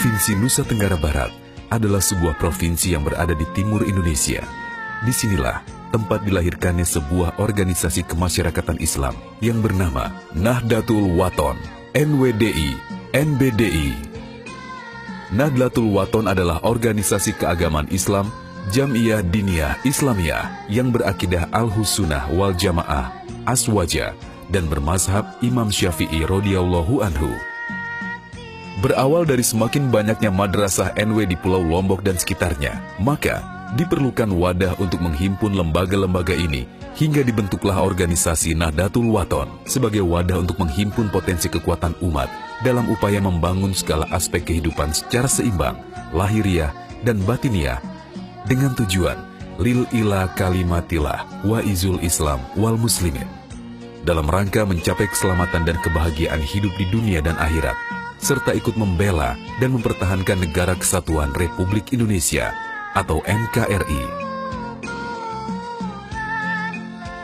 Provinsi Nusa Tenggara Barat adalah sebuah provinsi yang berada di timur Indonesia. Disinilah tempat dilahirkannya sebuah organisasi kemasyarakatan Islam yang bernama Nahdlatul Wathon, NWDI, NBDI. Nahdlatul Wathon adalah organisasi keagamaan Islam Jam'iyah Diniyah Islamiyah yang berakidah Al-Sunnah wal Jamaah, Aswaja, dan bermazhab Imam Syafi'i radhiyallahu anhu. Berawal dari semakin banyaknya madrasah NW di Pulau Lombok dan sekitarnya, maka diperlukan wadah untuk menghimpun lembaga-lembaga ini hingga dibentuklah organisasi Nahdlatul Wathon sebagai wadah untuk menghimpun potensi kekuatan umat dalam upaya membangun segala aspek kehidupan secara seimbang, lahiriah dan batiniah, dengan tujuan lil ila kalimatillah wa izul Islam wal muslimin, dalam rangka mencapai keselamatan dan kebahagiaan hidup di dunia dan akhirat, serta ikut membela dan mempertahankan Negara Kesatuan Republik Indonesia atau NKRI.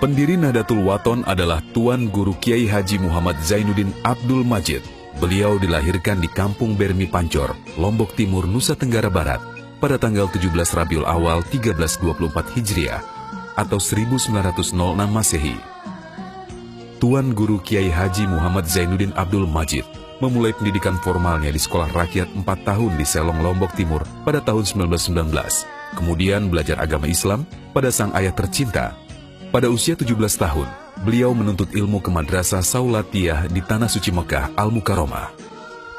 Pendiri Nahdlatul Wathon adalah Tuan Guru Kiai Haji Muhammad Zainuddin Abdul Majid. Beliau dilahirkan di Kampung Bermi Pancor, Lombok Timur, Nusa Tenggara Barat pada tanggal 17 Rabiul Awal 1324 Hijriah atau 1906 Masehi. Tuan Guru Kiai Haji Muhammad Zainuddin Abdul Majid memulai pendidikan formalnya di Sekolah Rakyat 4 tahun di Selong, Lombok Timur pada tahun 1919. Kemudian belajar agama Islam pada sang ayah tercinta. Pada usia 17 tahun, beliau menuntut ilmu ke Madrasah Saulatiyah di Tanah Suci Mekah Al-Mukarramah.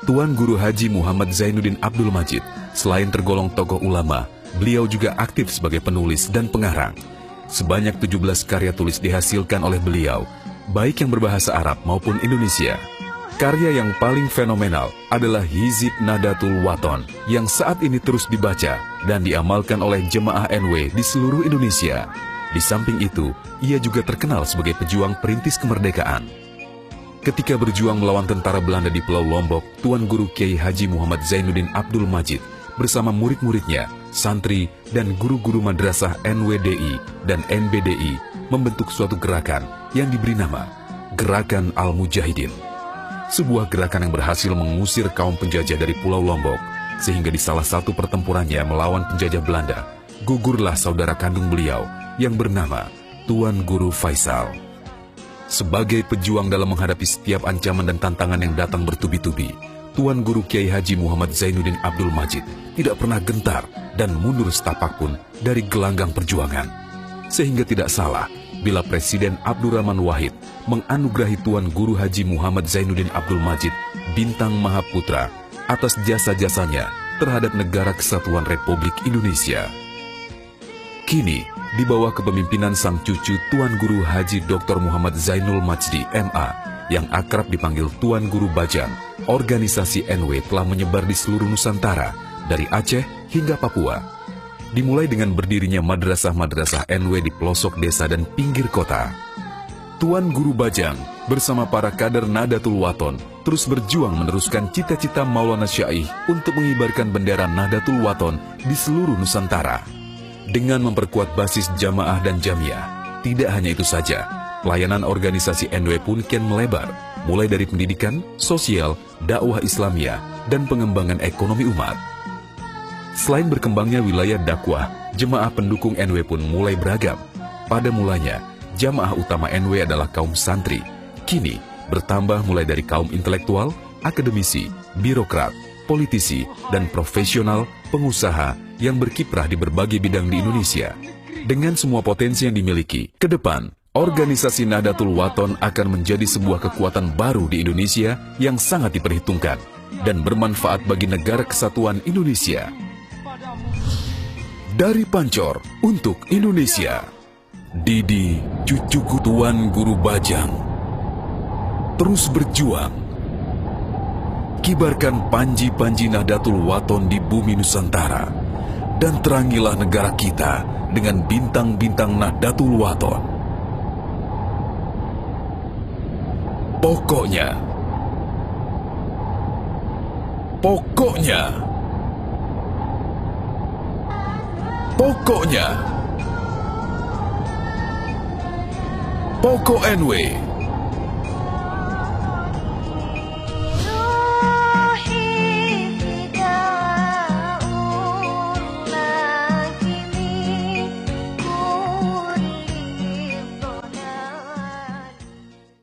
Tuan Guru Haji Muhammad Zainuddin Abdul Majid, selain tergolong tokoh ulama, beliau juga aktif sebagai penulis dan pengarang. Sebanyak 17 karya tulis dihasilkan oleh beliau, baik yang berbahasa Arab maupun Indonesia. Karya yang paling fenomenal adalah Hizib Nahdlatul Wathon yang saat ini terus dibaca dan diamalkan oleh jemaah NW di seluruh Indonesia. Di samping itu, ia juga terkenal sebagai pejuang perintis kemerdekaan. Ketika berjuang melawan tentara Belanda di Pulau Lombok, Tuan Guru Kiai Haji Muhammad Zainuddin Abdul Majid bersama murid-muridnya, santri, dan guru-guru madrasah NWDI dan NBDI membentuk suatu gerakan yang diberi nama Gerakan Al-Mujahidin. Sebuah gerakan yang berhasil mengusir kaum penjajah dari Pulau Lombok, sehingga di salah satu pertempurannya melawan penjajah Belanda, gugurlah saudara kandung beliau yang bernama Tuan Guru Faisal. Sebagai pejuang dalam menghadapi setiap ancaman dan tantangan yang datang bertubi-tubi, Tuan Guru Kiai Haji Muhammad Zainuddin Abdul Majid tidak pernah gentar dan mundur setapak pun dari gelanggang perjuangan. Sehingga tidak salah bila Presiden Abdurrahman Wahid menganugerahi Tuan Guru Haji Muhammad Zainuddin Abdul Majid Bintang Mahaputra atas jasa-jasanya terhadap Negara Kesatuan Republik Indonesia. Kini, di bawah kepemimpinan sang cucu Tuan Guru Haji Dr. Muhammad Zainul Majdi MA yang akrab dipanggil Tuan Guru Bajang, organisasi NW telah menyebar di seluruh Nusantara dari Aceh hingga Papua. Dimulai dengan berdirinya madrasah-madrasah NW di pelosok desa dan pinggir kota. Tuan Guru Bajang bersama para kader Nahdlatul Wathon terus berjuang meneruskan cita-cita Maulana Syaikh untuk mengibarkan bendera Nahdlatul Wathon di seluruh Nusantara. Dengan memperkuat basis jamaah dan jamiah, tidak hanya itu saja, pelayanan organisasi NW pun kian melebar, mulai dari pendidikan, sosial, dakwah Islamiyah, dan pengembangan ekonomi umat. Selain berkembangnya wilayah dakwah, jemaah pendukung NW pun mulai beragam. Pada mulanya, jamaah utama NW adalah kaum santri. Kini, bertambah mulai dari kaum intelektual, akademisi, birokrat, politisi, dan profesional, pengusaha yang berkiprah di berbagai bidang di Indonesia. Dengan semua potensi yang dimiliki, ke depan, organisasi Nahdlatul Wathon akan menjadi sebuah kekuatan baru di Indonesia yang sangat diperhitungkan dan bermanfaat bagi Negara Kesatuan Indonesia. Dari Pancor untuk Indonesia, Didi, cucuku Tuan Guru Bajang, terus berjuang. Kibarkan panji-panji Nahdlatul Wathon di bumi Nusantara, dan terangilah negara kita dengan bintang-bintang Nahdlatul Wathon. Pokoknya, Pokok NW